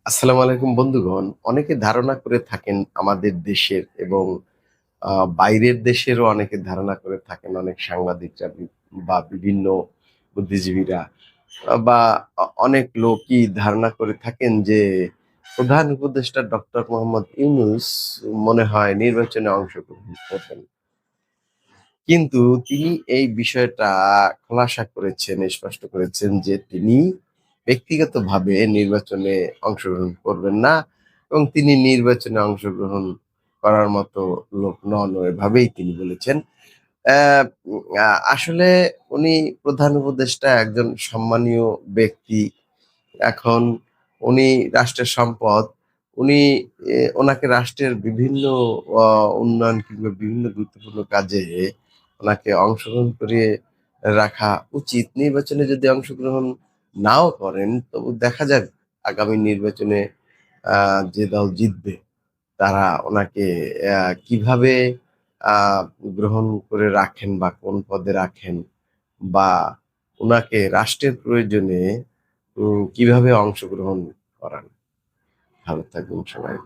আসসালামু আলাইকুম বন্ধুগণ। অনেকে ধারণা করে থাকেন আমাদের দেশের এবং আ বাইরের দেশেরও অনেকে ধারণা করে থাকেন অনেক সাংবাদিকরা বা বিভিন্ন বুদ্ধিজীবীরা বা অনেক লোকই ধারণা করে থাকেন যে প্রধান উপদেষ্টা ডক্টর মোহাম্মদ ইউনূস মনে হয় নির্বাচনে অংশগ্রহণ করবেন। কিন্তু তিনি এই বিষয়টা খোলাসা করেছেন, স্পষ্ট করেছেন যে তিনি ব্যক্তিগতভাবে নির্বাচনে অংশগ্রহণ করবেন না এবং তিনি নির্বাচনে অংশগ্রহণ করার মতো লোক নন, এভাবেই তিনি বলেছেন। অ্যা আসলে উনি প্রধান উপদেষ্টা একজন সম্মানীয় ব্যক্তি। এখন উনি রাষ্ট্রের সম্পদ। উনি ওনাকে রাষ্ট্রের বিভিন্ন অ উন্নয়ন কিংবা বিভিন্ন গুরুত্বপূর্ণ কাজে ওনাকে অংশগ্রহণ করিয়ে রাখা উচিত। নির্বাচনে যদি অংশগ্রহণ নাও করেন, তবু দেখা যাক আগামী নির্বাচনে আ যে দল জিতবে তারা ওনাকে কিভাবে আ গ্রহণ করে রাখেন বা কোন পদে রাখেন বা উনাকে রাষ্ট্রের প্রয়োজনে কিভাবে অংশগ্রহণ করান। ভালো থাকবেন সবাই।